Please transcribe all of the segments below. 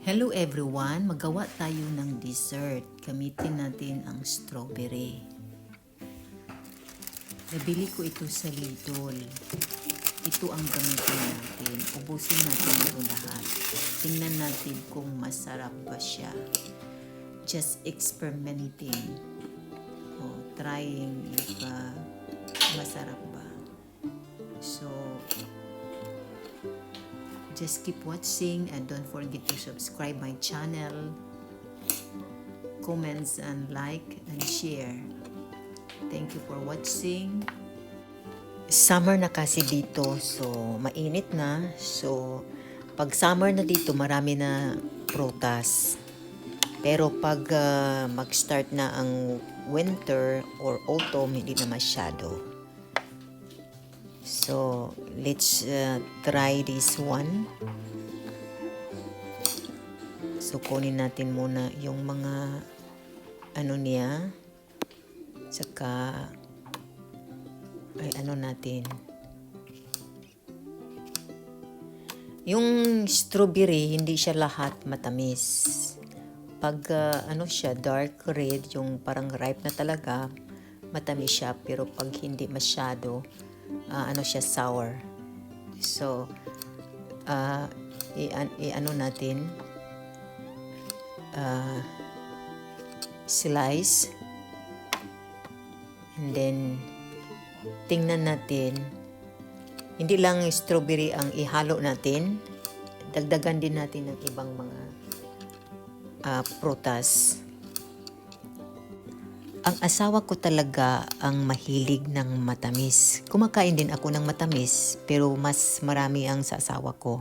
Hello everyone! Magawa tayo ng dessert. Gamitin natin ang strawberry. Nabili ko ito sa Lidl. Ito ang gamitin natin. Ubusin natin ito lahat. Tingnan natin kung masarap ba siya. Just experimenting. Trying if masarap ba. So, just keep watching and don't forget to subscribe my channel, comments and like and share. Thank you for watching. Summer na kasi dito, so mainit na. So pag summer na dito, marami na prutas. Pero pag mag-start na ang winter or autumn, hindi na masyado. So, let's try this one. So, kunin natin muna yung mga ano niya. Saka, ay ano natin. Yung strawberry, hindi siya lahat matamis. Pag ano siya, dark red, yung parang ripe na talaga, matamis siya. Pero pag hindi masyado, ano siya, sour. So, ano natin, slice, and then, tingnan natin, hindi lang strawberry ang ihalo natin, dagdagan din natin ng ibang mga prutas. Ang asawa ko talaga ang mahilig ng matamis. Kumakain din ako ng matamis, pero mas marami ang sa asawa ko.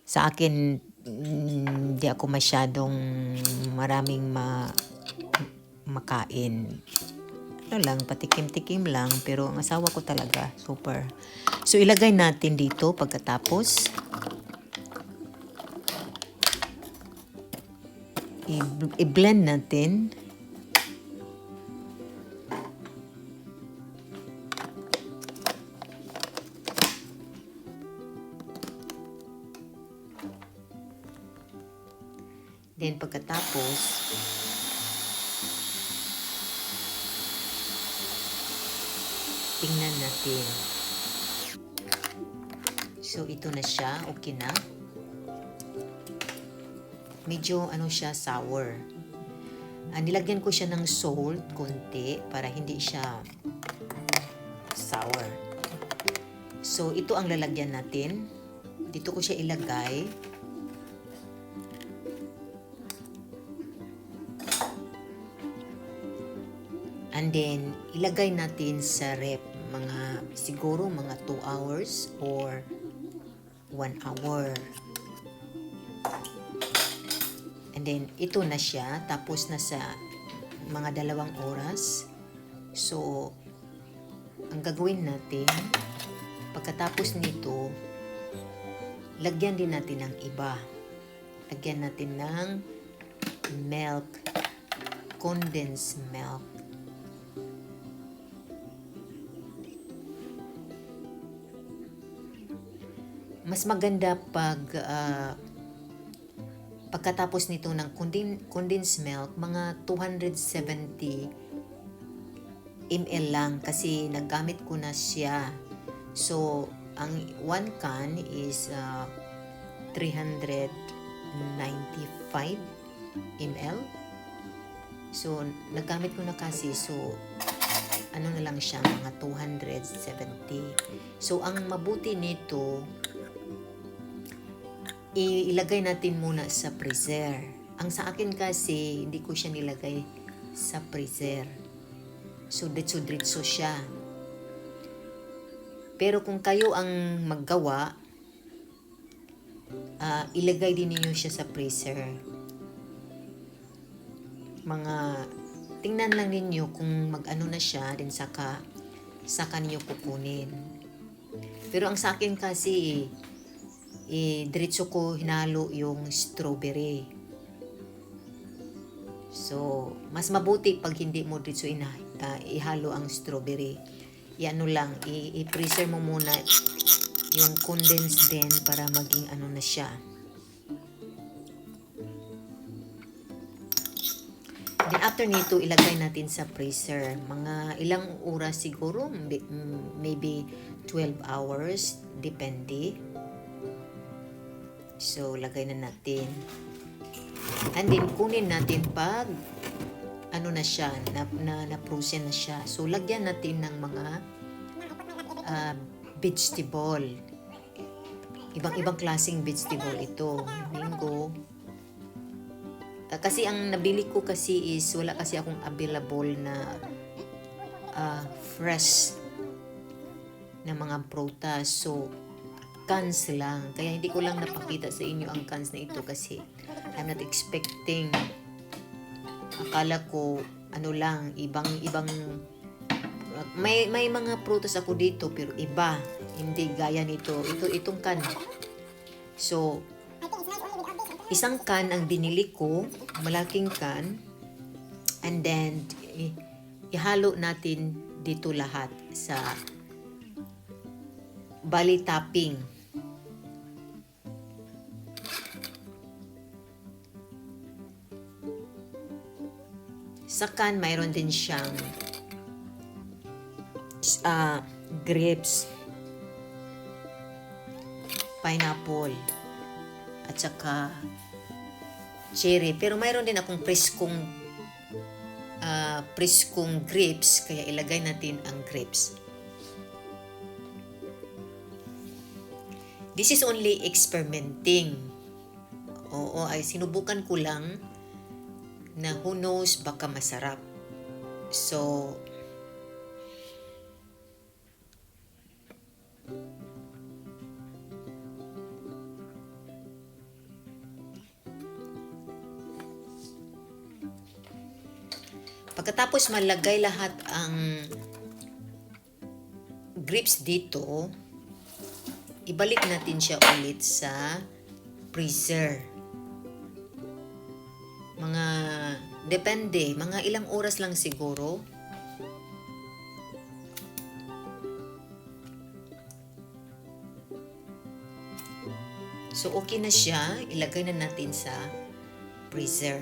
Sa akin, hindi ako masyadong maraming makain. Ano lang, patikim-tikim lang, pero ang asawa ko talaga, super. So, ilagay natin dito pagkatapos. I-blend natin. Then pagkatapos, tingnan natin. So ito na siya, okay na. Medyo ano siya, sour. Nilagyan ko siya ng salt, konti, para hindi siya sour. So ito ang lalagyan natin. Dito ko siya ilagay. And then, ilagay natin sa rep siguro mga 2 hours or 1 hour. And then, ito na siya. Tapos, nasa mga 2 oras. So, ang gagawin natin, pagkatapos nito, lagyan din natin ng iba. Lagyan natin ng milk, condensed milk. Mas maganda pag pagkatapos nito ng condensed milk, mga 270 ml lang kasi naggamit ko na siya. So, ang 1 can is 395 ml. So, naggamit ko na kasi. So, ano na lang siya, mga 270. So, ang mabuti nito, ilagay natin muna sa freezer. Ang sa akin kasi, hindi ko siya nilagay sa freezer. So, diretso siya. Pero kung kayo ang maggawa, ilagay din niyo siya sa freezer. mga tingnan lang ninyo kung mag-ano na siya, din saka nyo kukunin. Pero ang sa akin kasi, diretso ko hinalo yung strawberry. So, mas mabuti pag hindi mo diretso ihalo ang strawberry. Iano lang, i-freezer mo muna yung condensed din para maging ano na siya. Then after nito, ilagay natin sa freezer. Mga ilang oras siguro, maybe 12 hours, depende. So, lagay na natin. And then, kunin natin pag ano na siya, na-frozen na siya. So, lagyan natin ng mga vegetable. Ibang klaseng vegetable ito. Mango. Kasi ang nabili ko kasi is wala kasi akong available na fresh na mga prutas. So, cans lang. Kaya hindi ko lang napakita sa inyo ang cans na ito kasi I'm not expecting. Akala ko ano lang, ibang may mga prutas ako dito pero iba. Hindi gaya nito. Itong can. So, isang can ang binili ko, malaking can, and then ihalo natin dito lahat sa bali topping. Sa can, mayroon din siyang grapes, pineapple, at saka cherry. Pero mayroon din akong preskong grapes, kaya ilagay natin ang grapes. This is only experimenting. Oo, ay sinubukan ko lang na who knows, baka masarap. So, pagkatapos malagay lahat ang grapes dito, ibalik natin siya ulit sa freezer. Depende, mga ilang oras lang siguro. So, okay na siya. Ilagay na natin sa freezer.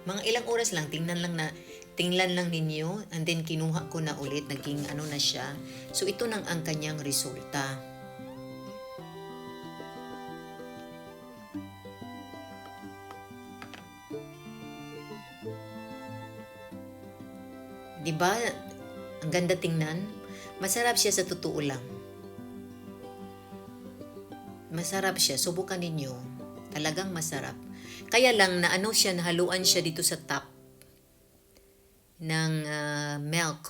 Mga ilang oras lang, tingnan lang ninyo, and then kinuha ko na ulit, naging ano na siya. So, ito nang ang kanyang resulta. Diba? Ang ganda tingnan. Masarap siya sa totoo lang. Masarap siya. Subukan ninyo. Talagang masarap. Kaya lang nahaluan siya dito sa top ng milk.